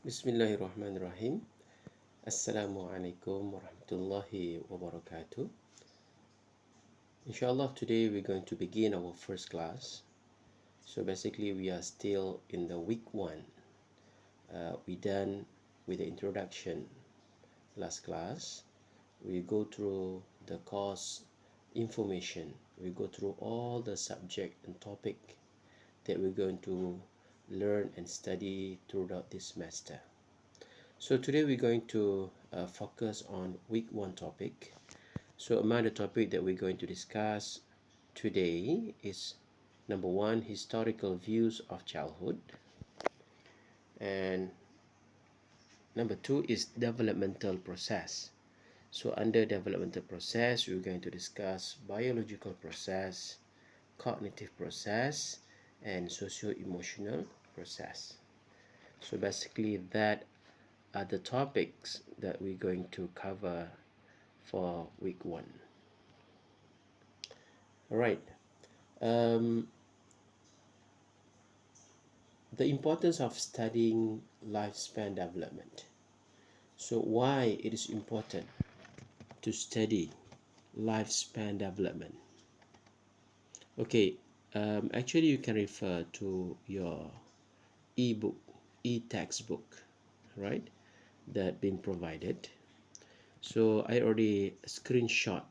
Bismillahirrahmanirrahim. Assalamualaikum warahmatullahi wabarakatuh. Inshallah, today we're going to begin our first class. So basically, we are still in the week 1. We done with the introduction last class. We go through the course information. We go through all the subject and topic that we're going to learn and study throughout this semester. So today we're going to focus on week 1 topic. So among the topic that we're going to discuss today is number 1, historical views of childhood, and number 2 is developmental process. So under developmental process, we're going to discuss biological process, cognitive process, and socio-emotional process. So basically that are the topics that we're going to cover for week 1. All right. The importance of studying lifespan development. So why it is important to study lifespan development? Okay, actually you can refer to your e-book, e-textbook, right, that been provided. So I already screenshot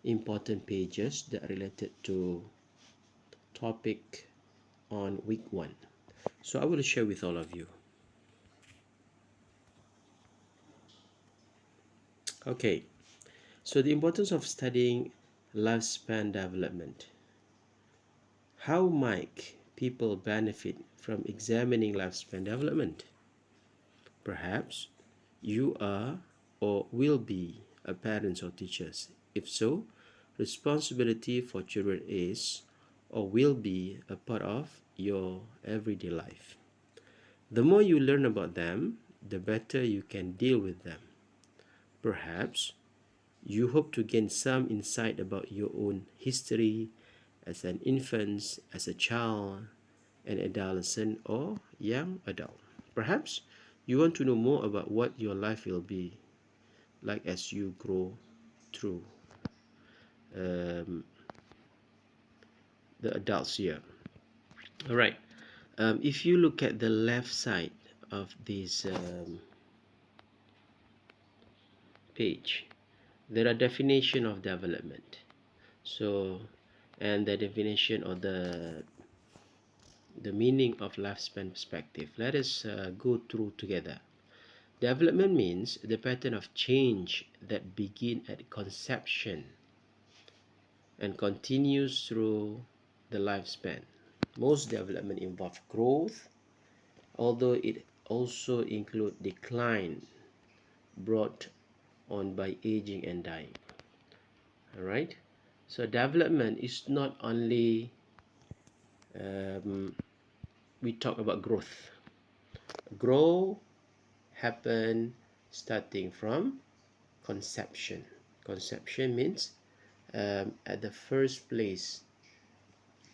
important pages that are related to topic on week 1. So I will share with all of you. Okay, so the importance of studying lifespan development. How might people benefit from examining lifespan development? Perhaps you are or will be a parent or teachers. If so, responsibility for children is or will be a part of your everyday life. The more you learn about them, the better you can deal with them. Perhaps you hope to gain some insight about your own history as an infant, as a child, an adolescent, or young adult. Perhaps you want to know more about what your life will be like as you grow through the adults year. All right. If you look at the left side of this page, there are definition of development. So, and the definition or the meaning of lifespan perspective. Let us go through together. Development means the pattern of change that begin at conception and continues through the lifespan. Most development involve growth, although it also include decline brought on by aging and dying. All right. So development is not only we talk about growth. Grow happen starting from conception. Conception means at the first place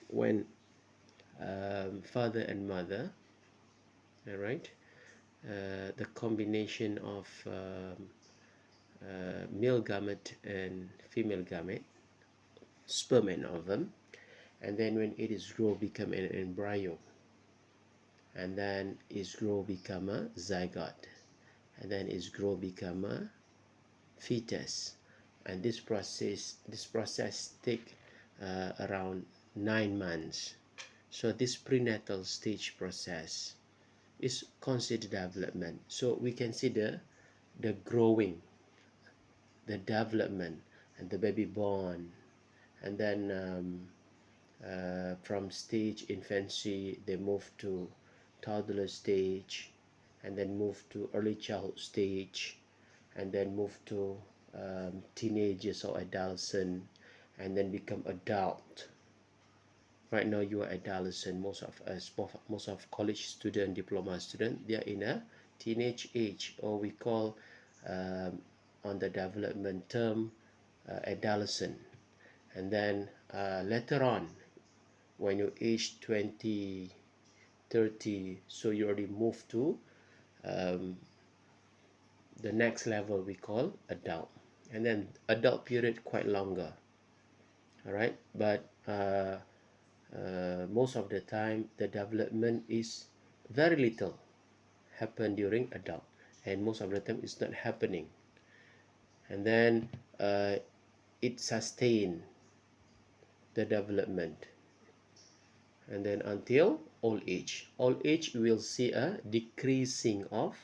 when father and mother, all right, the combination of male gamete and female gamete, sperm and ovum, and then when it is grow become an embryo, and then is grow become a zygote, and then is grow become a fetus, and this process take around 9 months. So this prenatal stage process is considered development. So we consider the growing, the development, and the baby born, and then from stage infancy they move to toddler stage, and then move to early childhood stage, and then move to teenagers or adolescent, and then become adult. Right now you are adolescent. Most of us, most of college student, diploma student, they are in a teenage age, or we call on the development term adolescent. And then later on, when you age 20, 30, so you already move to um, the next level we call adult, and then adult period quite longer. All right, but most of the time the development is very little happen during adult, and most of the time it's not happening, and then it sustain the development, and then until old age. Old age we will see a decreasing of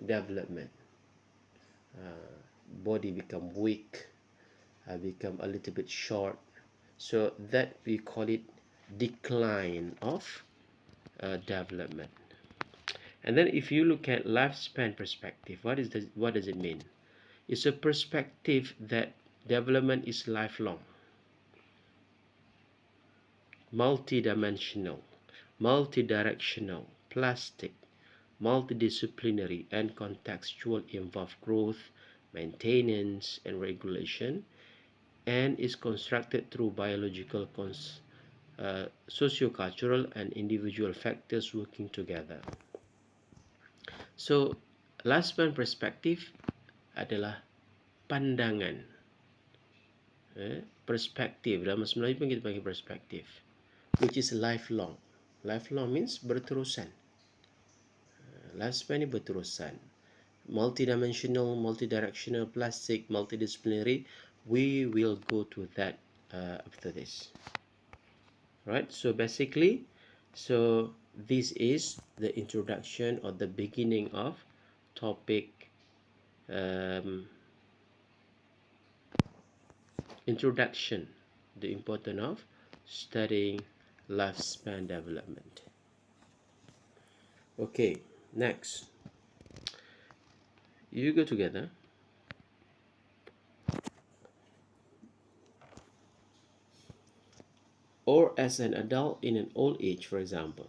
development. Body become weak, become a little bit short, so that we call it decline of development. And then if you look at lifespan perspective, what does it mean? It's a perspective that development is lifelong, multidimensional, multidirectional, plastic, multidisciplinary, and contextual, involve growth, maintenance, and regulation, and is constructed through biological, sociocultural, and individual factors working together. So, lifespan perspective adalah pandangan. Perspektif, dalam bahasa Melayu pun kita panggil perspektif, which is lifelong. Lifelong means berterusan. Lifespan ni berterusan. Multidimensional, multidirectional, plastic, multidisciplinary. We will go to that after this. Right, so basically, so this is the introduction or the beginning of topic introduction, the importance of studying lifespan development. Okay, next, you go together. Or as an adult in an old age, for example,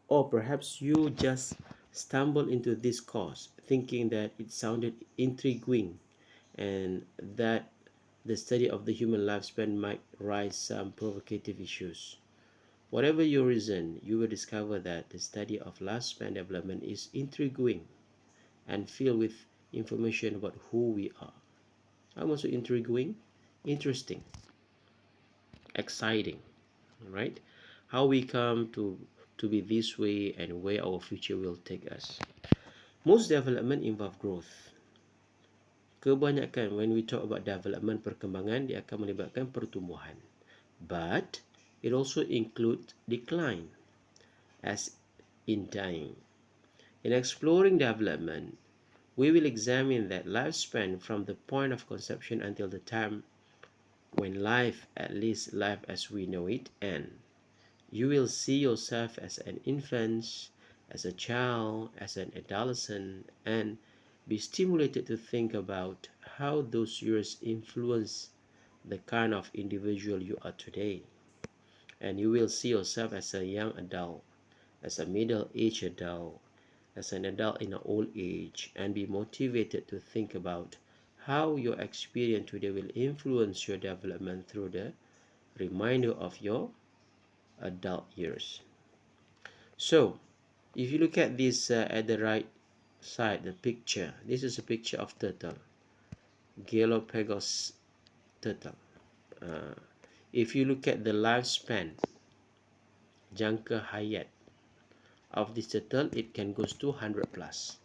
or perhaps you just stumble into this course thinking that it sounded intriguing and that the study of the human lifespan might raise some provocative issues. Whatever your reason, you will discover that the study of lifespan development is intriguing and filled with information about who we are. I'm also intriguing, interesting, exciting, right? How we come to be this way and where our future will take us. Most development involve growth. Kebanyakan when we talk about development, perkembangan, dia akan melibatkan pertumbuhan. But it also includes decline, as in dying. In exploring development, we will examine that lifespan from the point of conception until the time when life, at least life as we know it, ends. You will see yourself as an infant, as a child, as an adolescent, and be stimulated to think about how those years influence the kind of individual you are today. And you will see yourself as a young adult, as a middle-aged adult, as an adult in an old age, and be motivated to think about how your experience today will influence your development through the remainder of your adult years. So, if you look at this at the right side, the picture, this is a picture of turtle, Galapagos turtle. If you look at the lifespan, jangka hayat of this turtle, it can goes to 100 plus.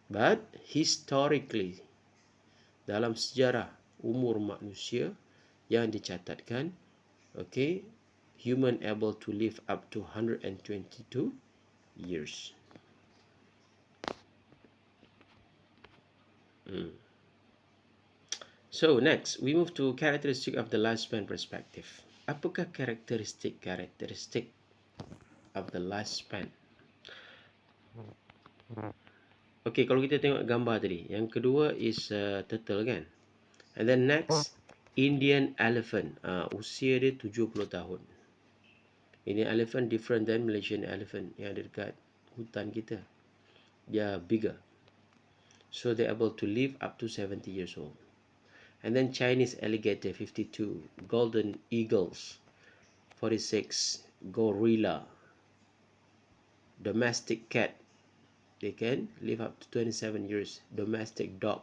But historically, dalam sejarah umur manusia yang dicatatkan, okay, human able to live up to 122 years. So next, we move to characteristic of the lifespan perspective. Apakah karakteristik of the lifespan? Okay, kalau kita tengok gambar tadi, yang kedua is turtle kan? And then next, Indian elephant. Usia dia 70 tahun. Indian elephant different than Malaysian elephant yang ada dekat hutan kita. They are bigger. So they're able to live up to 70 years old. And then Chinese alligator, 52. Golden eagles, 46. Gorilla, Domestic cat, they can live up to 27 years. Domestic dog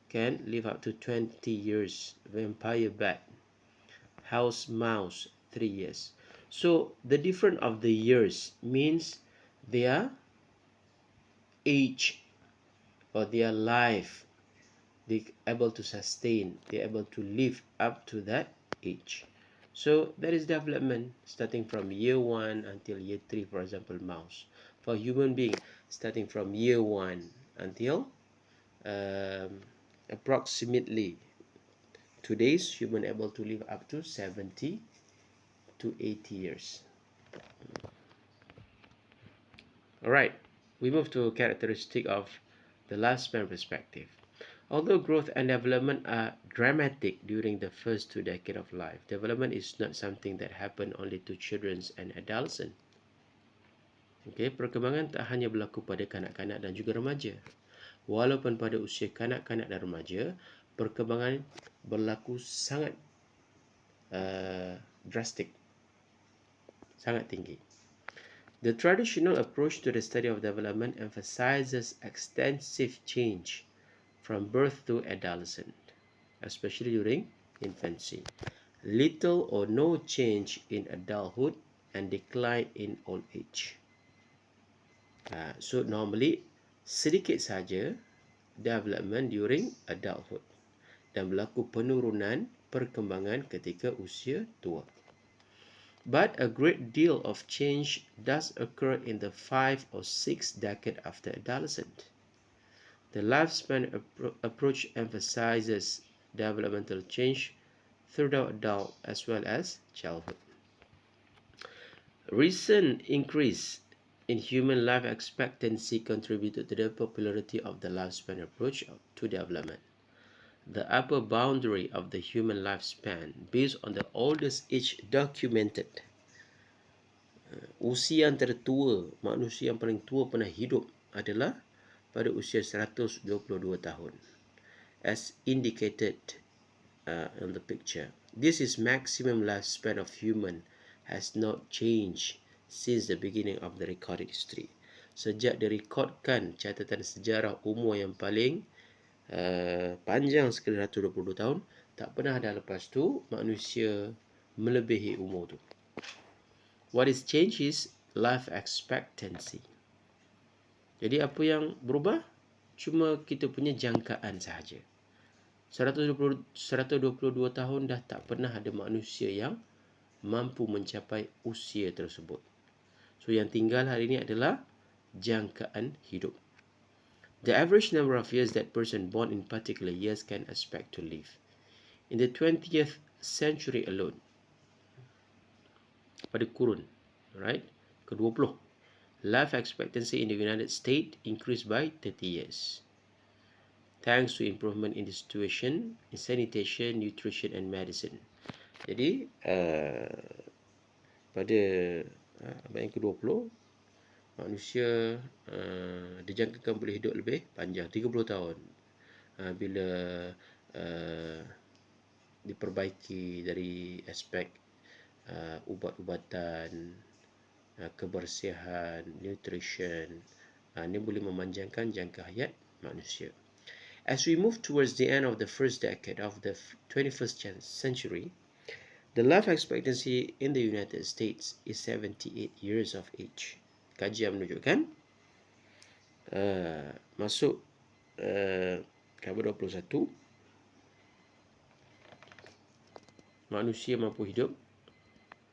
can live up to 20 years. Vampire bat, house mouse, 3 years. So the difference of the years means their age or their life, they able to sustain, they're able to live up to that age. So that is development starting from year 1 until year 3, for example, mouse. For human being, starting from year 1 until approximately today's human able to live up to 70 to 80 years. Alright, we move to a characteristic of the lifespan perspective. Although growth and development are dramatic during the first 2 decades of life, development is not something that happen only to children and adolescents. Okay, perkembangan tak hanya berlaku pada kanak-kanak dan juga remaja. Walaupun pada usia kanak-kanak dan remaja, perkembangan berlaku sangat drastic, sangat tinggi. The traditional approach to the study of development emphasizes extensive change from birth to adolescence, especially during infancy. Little or no change in adulthood and decline in old age. So normally, sedikit saja development during adulthood dan berlaku penurunan perkembangan ketika usia tua. But a great deal of change does occur in the 5 or 6 decades after adolescence. The lifespan approach emphasizes developmental change throughout adult as well as childhood. Recent increase in human life expectancy contributed to the popularity of the lifespan approach to development. The upper boundary of the human lifespan based on the oldest age documented. Usia yang tertua, manusia yang paling tua pernah hidup adalah pada usia 122 tahun. As indicated in the picture. This is maximum lifespan of human has not changed since the beginning of the recorded history. Sejak direkodkan catatan sejarah umur yang paling panjang sekali 122 tahun, tak pernah ada lepas tu manusia melebihi umur tu. What is changed is life expectancy. Jadi apa yang berubah? Cuma kita punya jangkaan sahaja. 122 tahun dah tak pernah ada manusia yang mampu mencapai usia tersebut. So yang tinggal hari ini adalah jangkaan hidup. The average number of years that person born in particular years can expect to live. In the 20th century alone, pada kurun, right, ke-20, life expectancy in the United States increased by 30 years. Thanks to improvement in the situation, in sanitation, nutrition and medicine. Jadi, pada abad yang ke-20, manusia dijangkakan boleh hidup lebih panjang, 30 tahun. Bila diperbaiki dari aspek ubat-ubatan, kebersihan, nutrition, ini boleh memanjangkan jangka hayat manusia. As we move towards the end of the first decade of the 21st century, the life expectancy in the United States is 78 years of age. Kajian menunjukkan masuk abad 21, manusia mampu hidup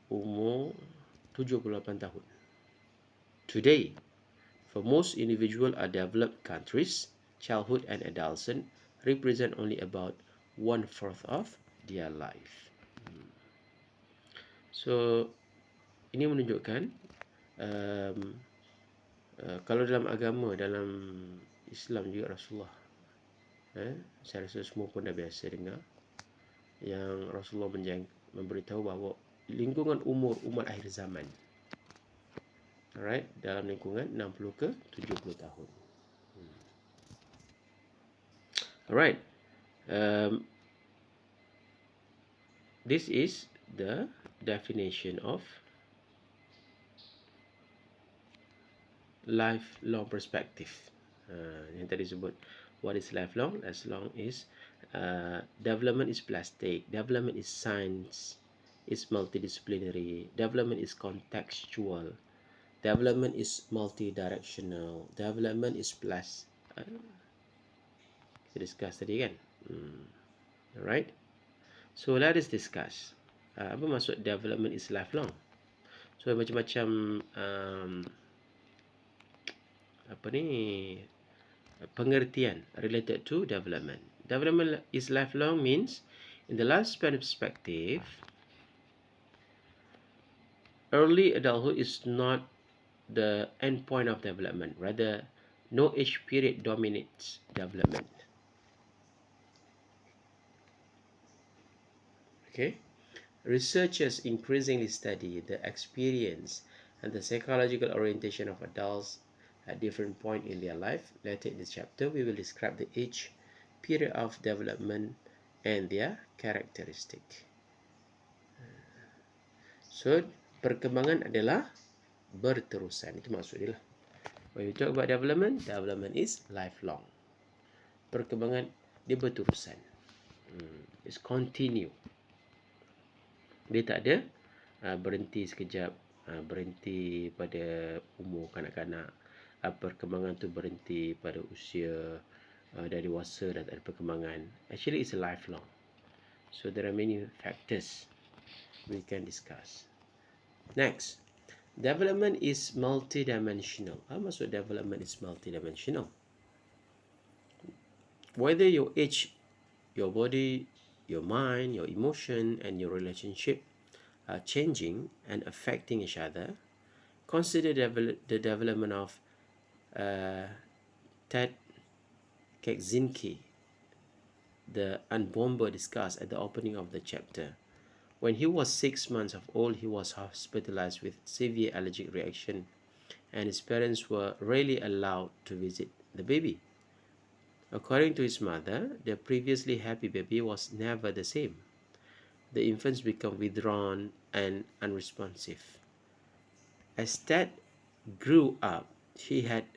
umur 78 tahun. Today, for most individuals are developed countries, childhood and adolescence represent only about 1/4 of their life. So, ini menunjukkan kalau dalam agama, dalam Islam juga Rasulullah, saya rasa semua pun dah biasa dengar yang Rasulullah memberitahu bahawa lingkungan umur umat akhir zaman, alright, dalam lingkungan 60 ke 70 tahun. Alright, this is the definition of lifelong perspective. Yang tadi sebut, what is lifelong? Lifelong is development is plastic, development is science, is multidisciplinary, development is contextual, development is multi-directional, development is plus. Kita discuss tadi kan. Alright. So let us discuss. Apa maksud development is lifelong? So macam-macam pengertian related to development. Development is lifelong means in the lifespan perspective, early adulthood is not the end point of development. Rather, no age period dominates development. Okay? Researchers increasingly study the experience and the psychological orientation of adults at different points in their life. Later in this chapter, we will describe the age period of development and their characteristic. So, perkembangan adalah berterusan. Itu maksud dia lah. When you talk about development, development is lifelong. Perkembangan dia berterusan. It's continue. Dia tak ada berhenti sekejap, berhenti pada umur kanak-kanak. Perkembangan tu berhenti pada usia dah dewasa dan tak ada perkembangan. Actually, it's a lifelong. So, there are many factors we can discuss. Next, development is multidimensional. Apa maksud development is multidimensional? Whether your age, your body, your mind, your emotion, and your relationship are changing and affecting each other, consider the development of Ted Kaczynski, the unbomber discussed at the opening of the chapter. When he was 6 months of old, he was hospitalized with severe allergic reaction, and his parents were rarely allowed to visit the baby. According to his mother, the previously happy baby was never the same. The infants became withdrawn and unresponsive. As Ted grew up, he had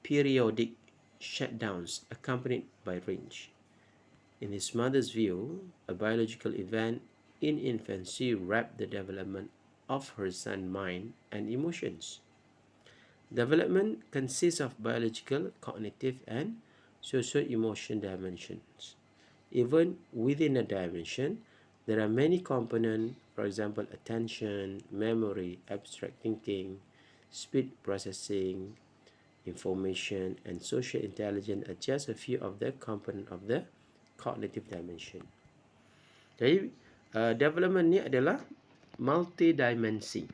periodic shutdowns accompanied by rage. In his mother's view, a biological event in infancy wrapped the development of her son's mind and emotions. Development consists of biological, cognitive, and socio-emotional dimensions. Even within a dimension, there are many components, for example, attention, memory, abstract thinking, speed processing, information, and social intelligence are just a few of the components of the cognitive dimension. Jadi, development ni adalah multi-dimensi.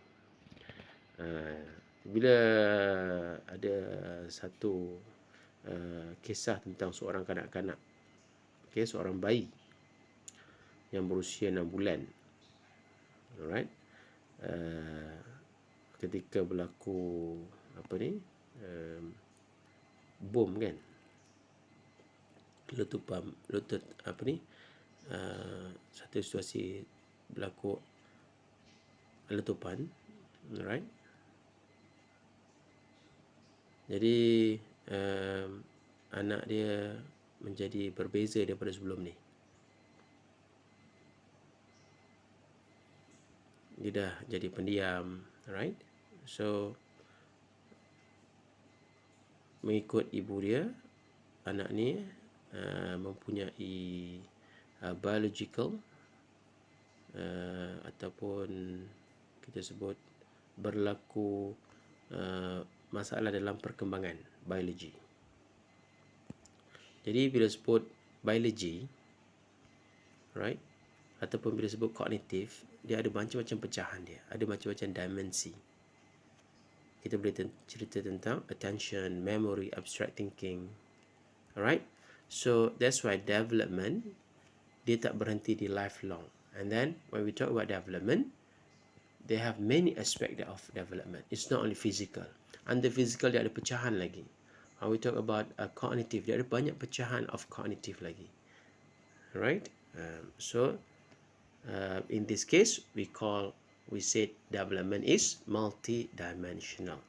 Bila ada satu kisah tentang seorang kanak-kanak, seorang bayi yang berusia 6 bulan, alright, ketika berlaku bom kan, satu situasi berlaku letupan, alright. Jadi anak dia menjadi berbeza daripada sebelum ni. Dia dah jadi pendiam, right? So mengikut ibu dia, anak ni mempunyai biological ataupun kita sebut berlaku masalah dalam perkembangan biologi. Jadi bila sebut biologi, right, ataupun bila sebut kognitif, dia ada macam-macam pecahan dia, ada macam-macam dimensi. Kita boleh cerita tentang attention, memory, abstract thinking. Alright? So that's why development, dia tak berhenti di lifelong. And then when we talk about development, they have many aspects of development. It's not only physical. Under physical, dia ada pecahan lagi. When we talk about cognitive, dia ada banyak pecahan of cognitive lagi. Alright? So in this case, we said development is multi-dimensional.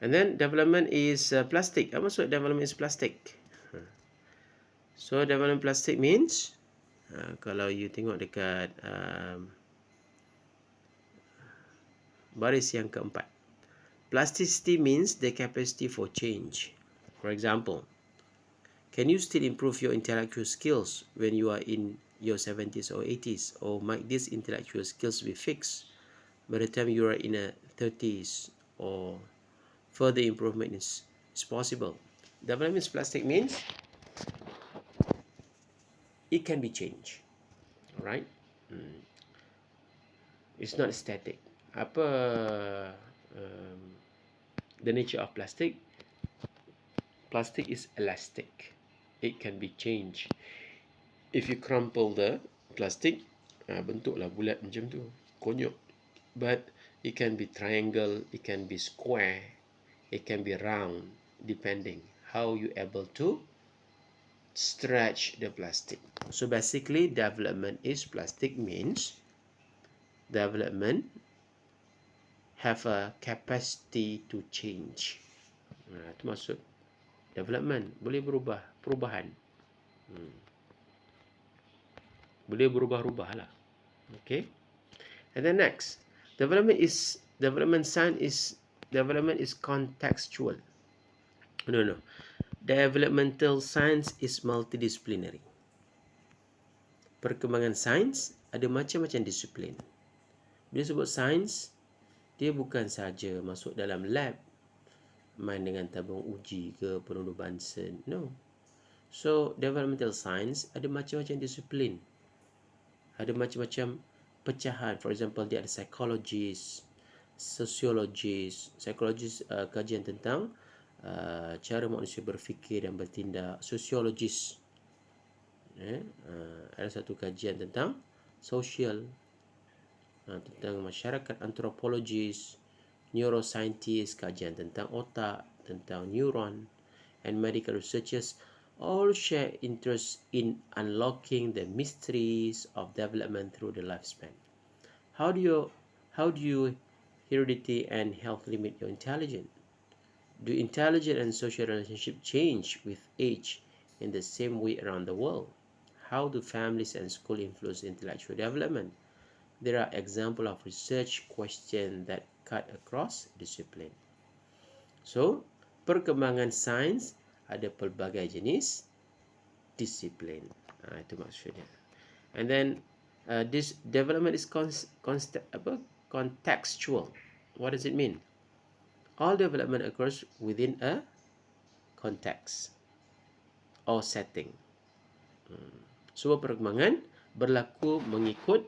And then development is plastic. Apa maksud development is plastic? So development plastic means kalau you tengok dekat baris yang keempat, plasticity means the capacity for change. For example, can you still improve your intellectual skills when you are in your 70s or 80s, or might these intellectual skills be fixed by the time you are in a 30s, or further improvement is possible? Development plastic means it can be changed, right? It's not static. Apa the nature of plastic? Plastic is elastic. It can be changed. If you crumple the plastic, bentuklah bulat macam tu, konyok. But it can be triangle, it can be square, it can be round, depending how you able to stretch the plastic. So basically, development is plastic means development have a capacity to change. Itu maksud development, boleh berubah, perubahan. Boleh berubah-ubah lah. Okay. And then next, development is contextual. No. Developmental science is multidisciplinary. Perkembangan sains ada macam-macam disiplin. Bila sebut sains, dia bukan saja masuk dalam lab, main dengan tabung uji ke penunduh Bunsen. No. So, developmental science ada macam-macam disiplin. Ada macam-macam pecahan. For example, dia ada psychologist, sociologist. Psychologist kajian tentang cara manusia berfikir dan bertindak. Sociologist ada satu kajian tentang sosial, tentang masyarakat. Antropologist, neuroscientist, kajian tentang otak, tentang neuron. And medical researchers all share interest in unlocking the mysteries of development through the lifespan. How do you heredity and health limit your intelligence? Do intelligence and social relationship change with age in the same way around the world? How do families and school influence intellectual development? There are examples of research questions that cut across discipline. So, perkembangan sains ada pelbagai jenis disiplin. Itu maksudnya. And then this development is contextual. What does it mean? All development occurs within a context or setting. Semua perkembangan berlaku mengikut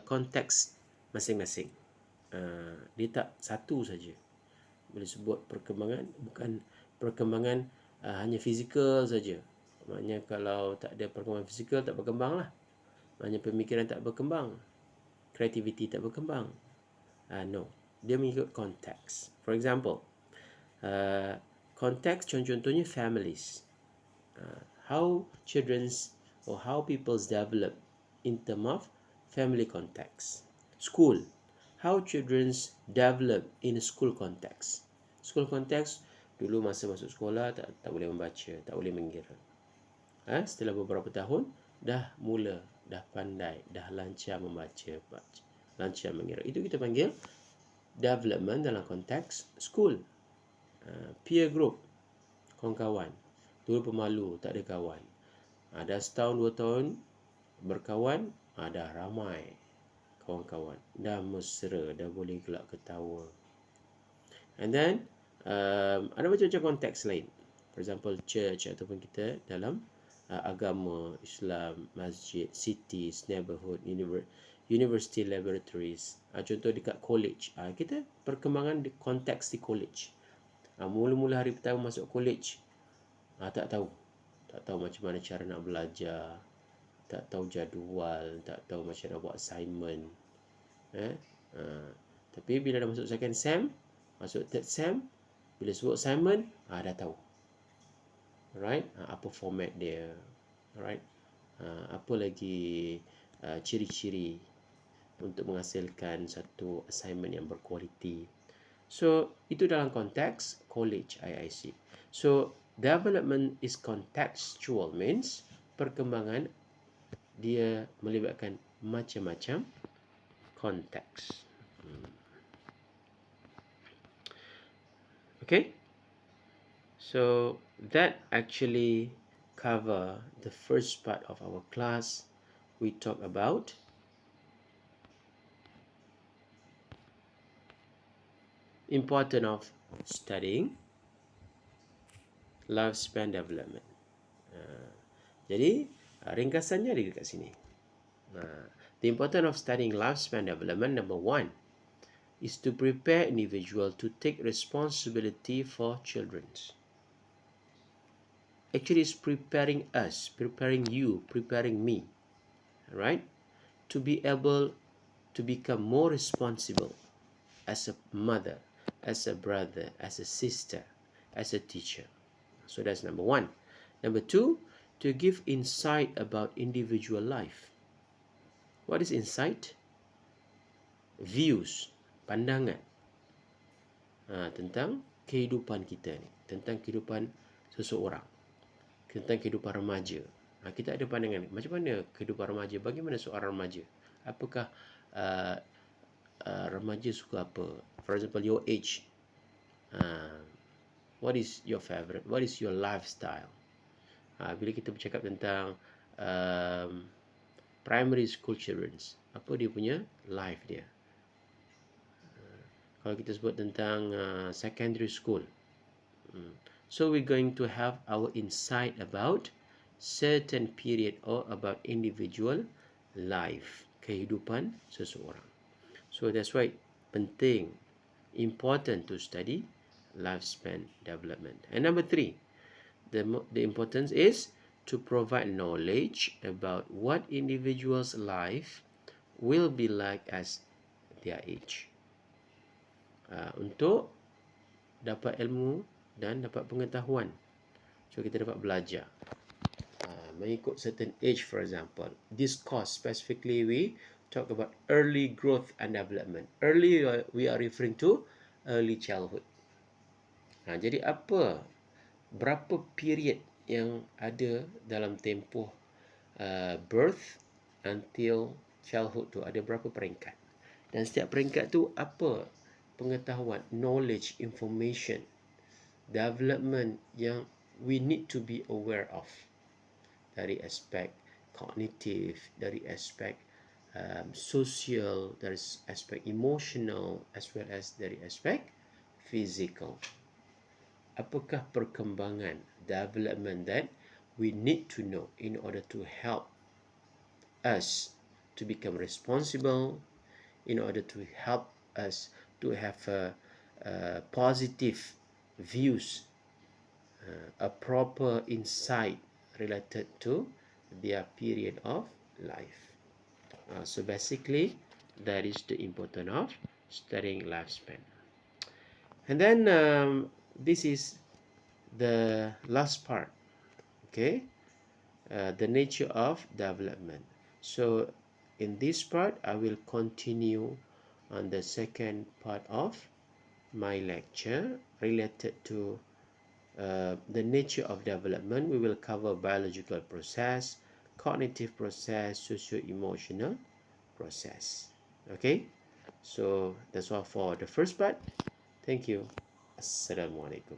konteks masing-masing. Dia tak satu saja. Bila sebut perkembangan, bukan perkembangan hanya fizikal saja. Maknanya kalau tak ada perkembangan fizikal, tak berkembang lah. Maknanya pemikiran tak berkembang, kreativiti tak berkembang. No, dia mengikut konteks. For example, konteks contohnya families. How children's or how people's develop in term of family context. School, how children's develop in a school context. School context, dulu masa masuk sekolah tak boleh membaca, tak boleh mengira. Setelah beberapa tahun dah pandai, dah lancar membaca, lancar mengira. Itu kita panggil development dalam konteks school. Peer group, kawan-kawan. Dulu pemalu, tak ada kawan. Dah setahun, 2 tahun berkawan, dah ramai kawan-kawan. Dah mesra, dah boleh gelak ketawa. And then, ada macam-macam konteks lain. For example, church ataupun kita dalam agama, Islam, masjid, cities, neighborhood, university laboratories. Contoh dekat college. Kita perkembangan di konteks di college. Mula-mula hari pertama masuk college, tak tahu macam mana cara nak belajar, tak tahu jadual, tak tahu macam nak buat assignment. Tapi bila dah masuk second sem, masuk third sem, bila sebut assignment, dah tahu. Alright, apa format dia. Alright, apa lagi ciri-ciri untuk menghasilkan satu assignment yang berkualiti. So itu dalam konteks college IIC. So development is contextual, means perkembangan dia melibatkan macam-macam konteks. Okay, so that actually cover the first part of our class. We talk about importance of studying lifespan development. Jadi ringkasannya ada dekat sini. The importance of studying lifespan development, number one, is to prepare individual to take responsibility for children. Actually, it's preparing us, preparing you, preparing me, right, to be able to become more responsible as a mother, as a brother, as a sister, as a teacher. So that's number one. Number two, to give insight about individual life. What is insight? Views, pandangan tentang kehidupan kita ni, tentang kehidupan seseorang, tentang kehidupan remaja. Kita ada pandangan macam mana kehidupan remaja, bagaimana seorang remaja, apakah remaja suka apa. For example, your age, what is your favorite, what is your lifestyle. Bila kita bercakap tentang primary school children, apa dia punya life dia. Kalau kita sebut tentang secondary school, so we're going to have our insight about certain period or about individual life, kehidupan seseorang. So that's why penting, important to study lifespan development. And number three, the importance is to provide knowledge about what individual's life will be like as their age. Untuk dapat ilmu dan dapat pengetahuan. So kita dapat belajar mengikut certain age. For example, this course specifically we talk about early growth and development. Early we are referring to early childhood. Jadi berapa period yang ada dalam tempoh birth until childhood tu, ada berapa peringkat, dan setiap peringkat tu apa pengetahuan, knowledge, information, development yang we need to be aware of, dari aspek kognitif, dari aspek sosial, dari aspek emotional, as well as dari aspek physical. Apakah perkembangan, development that we need to know in order to help us to become responsible, in order to help us to have positive views, a proper insight related to their period of life. So basically, that is the importance of studying lifespan. And then this is the last part, okay, the nature of development. So in this part, I will continue on the second part of my lecture related to the nature of development. We will cover biological process, cognitive process, socio-emotional process. Okay, so that's all for the first part. Thank you. Assalamualaikum.